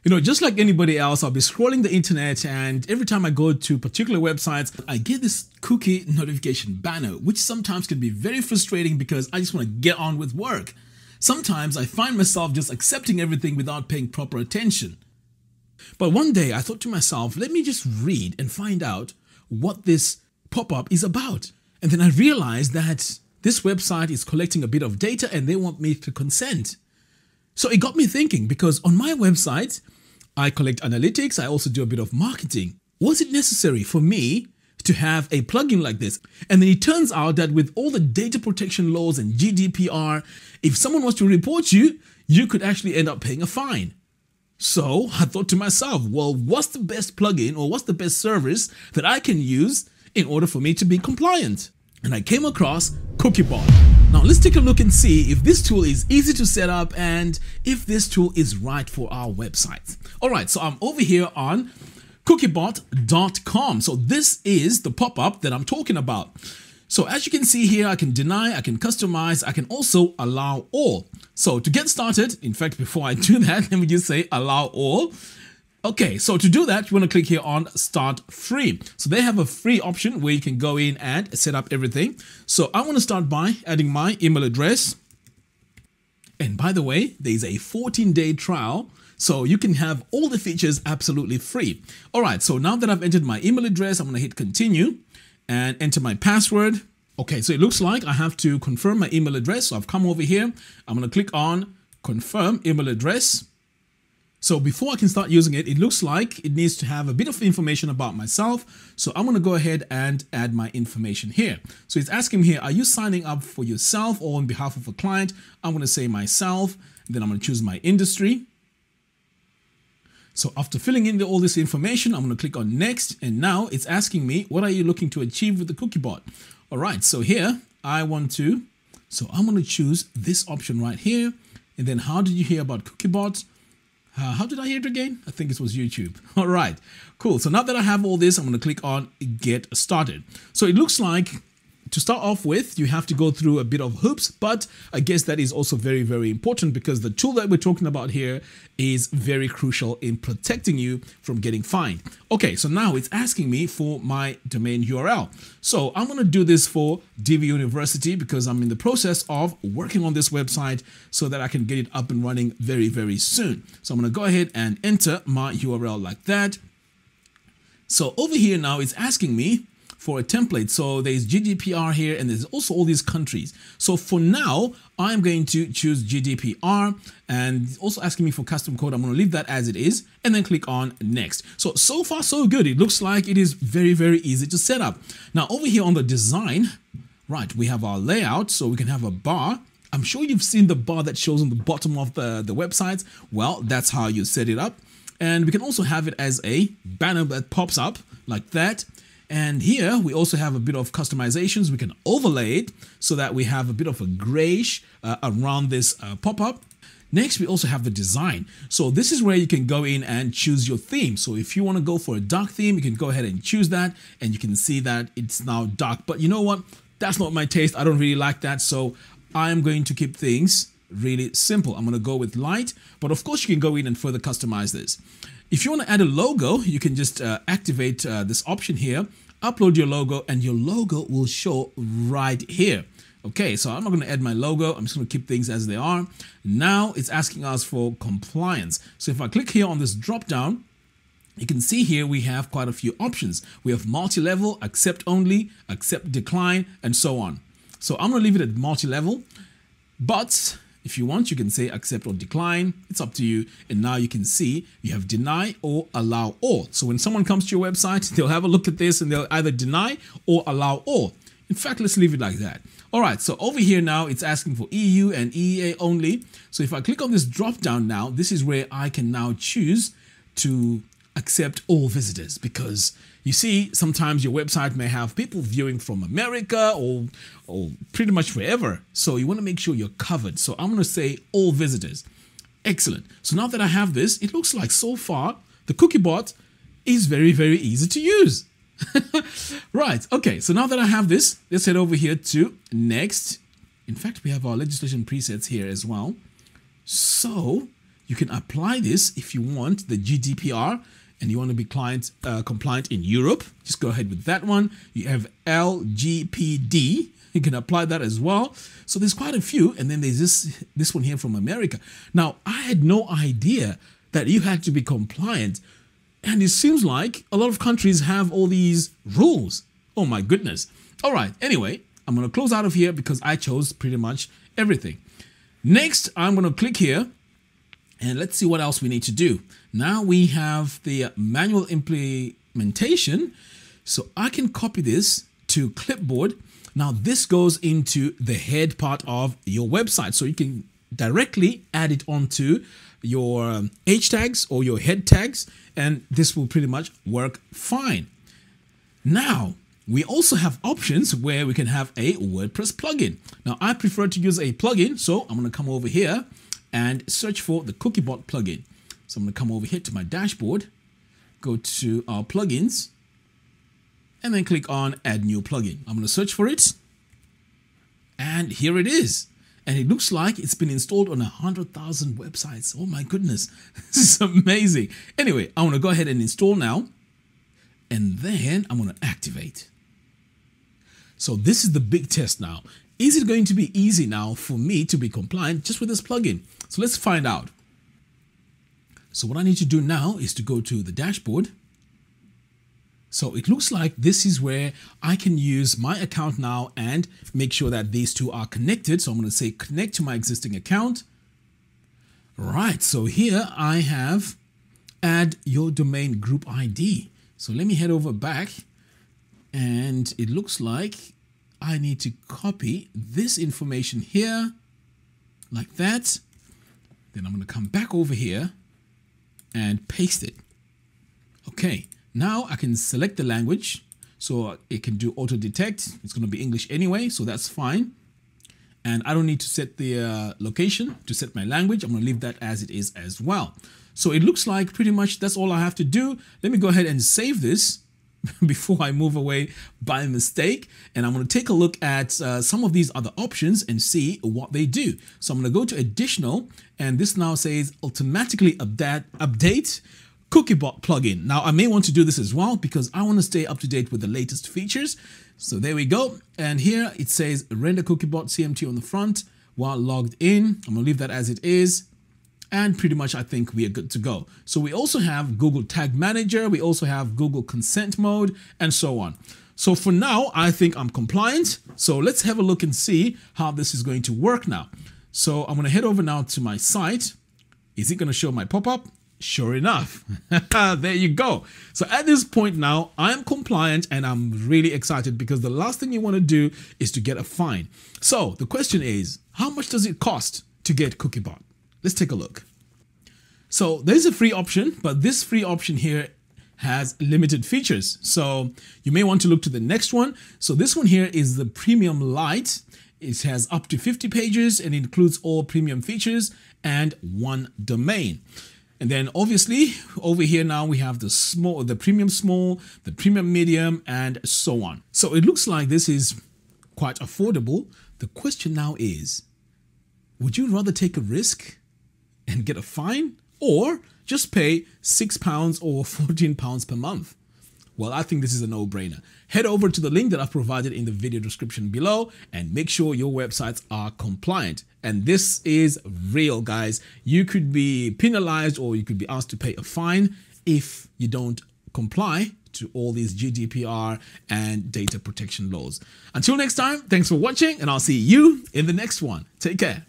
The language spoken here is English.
You know, just like anybody else, I'll be scrolling the internet, and every time I go to particular websites, I get this cookie notification banner, which sometimes can be very frustrating because I just want to get on with work. Sometimes I find myself just accepting everything without paying proper attention. But one day I thought to myself, let me just read and find out what this pop-up is about. And then I realized that this website is collecting a bit of data and they want me to consent. So it got me thinking, because on my website, I collect analytics, I also do a bit of marketing. Was it necessary for me to have a plugin like this? And then it turns out that with all the data protection laws and Gdpr, if someone was to report you, you could actually end up paying a fine. So I thought to myself, well, what's the best plugin or what's the best service that I can use in order for me to be compliant? And I came across Cookiebot. Now let's take a look and see if this tool is easy to set up and if this tool is right for our website. All right, so I'm over here on cookiebot.com. So this is the pop-up that I'm talking about. So as you can see here, I can deny, I can customize, I can also allow all. So to get started, in fact, before I do that, let me just say allow all. Okay, so to do that, you want to click here on Start Free. So they have a free option where you can go in and set up everything. So I want to start by adding my email address. And by the way, there's a 14-day trial, so you can have all the features absolutely free. All right, so now that I've entered my email address, I'm going to hit continue and enter my password. Okay, so it looks like I have to confirm my email address. So I've come over here. I'm going to click on confirm email address. So before I can start using it, it looks like it needs to have a bit of information about myself. So I'm going to go ahead and add my information here. So it's asking me here, are you signing up for yourself or on behalf of a client? I'm going to say myself, then I'm going to choose my industry. So after filling in all this information, I'm going to click on next. And now it's asking me, what are you looking to achieve with the Cookiebot? All right, so here I'm going to choose this option right here. And then how did you hear about Cookiebot? How did I hear it again? I think it was YouTube. All right, cool. So now that I have all this, I'm going to click on Get Started. So it looks like to start off with, you have to go through a bit of hoops, but I guess that is also very, very important because the tool that we're talking about here is very crucial in protecting you from getting fined. Okay, so now it's asking me for my domain URL. So I'm going to do this for DV University because I'm in the process of working on this website so that I can get it up and running very, very soon. So I'm going to go ahead and enter my URL like that. So over here now, it's asking me for a template. So there's GDPR here and there's also all these countries. So for now, I'm going to choose GDPR and it's also asking me for custom code. I'm going to leave that as it is and then click on next. So far so good. It looks like it is very, very easy to set up. Now over here on the design, right, we have our layout. So we can have a bar. I'm sure you've seen the bar that shows on the bottom of the website. Well, that's how you set it up. And we can also have it as a banner that pops up like that. And here we also have a bit of customizations. We can overlay it so that we have a bit of a grayish around this pop-up. Next, we also have the design. So this is where you can go in and choose your theme. So if you want to go for a dark theme, you can go ahead and choose that and you can see that it's now dark. But you know what? That's not my taste. I don't really like that. So I'm going to keep things really simple. I'm going to go with light, but of course you can go in and further customize this. If you want to add a logo, you can just activate this option here, upload your logo, and your logo will show right here. Okay, so I'm not going to add my logo. I'm just going to keep things as they are. Now it's asking us for compliance. So if I click here on this drop down, you can see here we have quite a few options. We have multi-level, accept only, accept decline, and so on. So I'm going to leave it at multi-level, but if you want, you can say accept or decline. It's up to you. And now you can see you have deny or allow all. So when someone comes to your website, they'll have a look at this and they'll either deny or allow all. In fact, let's leave it like that. All right, so over here now, it's asking for EU and EEA only. So if I click on this drop down now, this is where I can now choose to accept all visitors, because you see, sometimes your website may have people viewing from America or pretty much wherever. So you want to make sure you're covered. So I'm going to say all visitors. Excellent. So now that I have this, it looks like so far the Cookiebot is very, very easy to use. Right. Okay. So now that I have this, let's head over here to next. In fact, we have our legislation presets here as well. So you can apply this if you want the GDPR and you want to be compliant in Europe. Just go ahead with that one. You have LGPD. You can apply that as well. So there's quite a few. And then there's this one here from America. Now, I had no idea that you had to be compliant. And it seems like a lot of countries have all these rules. Oh my goodness. All right. Anyway, I'm going to close out of here because I chose pretty much everything. Next, I'm going to click here and let's see what else we need to do. Now we have the manual implementation. So I can copy this to clipboard. Now this goes into the head part of your website. So you can directly add it onto your H tags or your head tags, and this will pretty much work fine. Now, we also have options where we can have a WordPress plugin. Now, I prefer to use a plugin, so I'm going to come over here and search for the Cookiebot plugin. So I'm going to come over here to my dashboard, go to our plugins, and then click on Add New Plugin. I'm going to search for it, and here it is. And it looks like it's been installed on 100,000 websites. Oh my goodness, this is amazing. Anyway, I want to go ahead and install now, and then I'm going to activate. So this is the big test now. Is it going to be easy now for me to be compliant just with this plugin? So let's find out. So what I need to do now is to go to the dashboard. So it looks like this is where I can use my account now and make sure that these two are connected. So I'm going to say connect to my existing account. Right. So here I have add your domain group ID. So let me head over back, and it looks like I need to copy this information here like that. Then I'm going to come back over here and paste it. Okay. Now I can select the language, so it can do auto detect. It's going to be English anyway, so that's fine. And I don't need to set the location to set my language. I'm going to leave that as it is as well. So it looks like pretty much that's all I have to do. Let me go ahead and save this before I move away by mistake. And I'm going to take a look at some of these other options and see what they do. So I'm going to go to additional, and this now says automatically update Cookiebot plugin. Now I may want to do this as well because I want to stay up to date with the latest features. So there we go. And here it says render Cookiebot CMT on the front while logged in. I'm going to leave that as it is. And pretty much I think we are good to go. So we also have Google Tag Manager. We also have Google Consent Mode and so on. So for now, I think I'm compliant. So let's have a look and see how this is going to work now. So I'm going to head over now to my site. Is it going to show my pop-up? Sure enough, there you go. So at this point now, I'm compliant and I'm really excited because the last thing you want to do is to get a fine. So the question is, how much does it cost to get Cookiebot? Let's take a look. So there's a free option, but this free option here has limited features. So you may want to look to the next one. So this one here is the Premium Lite. It has up to 50 pages and includes all premium features and one domain. And then obviously over here now we have the premium small, the premium medium, and so on. So it looks like this is quite affordable. The question now is, would you rather take a risk and get a fine or just pay £6 or £14 per month? Well, I think this is a no-brainer. Head over to the link that I've provided in the video description below and make sure your websites are compliant. And this is real, guys. You could be penalized or you could be asked to pay a fine if you don't comply to all these GDPR and data protection laws. Until next time, thanks for watching and I'll see you in the next one. Take care.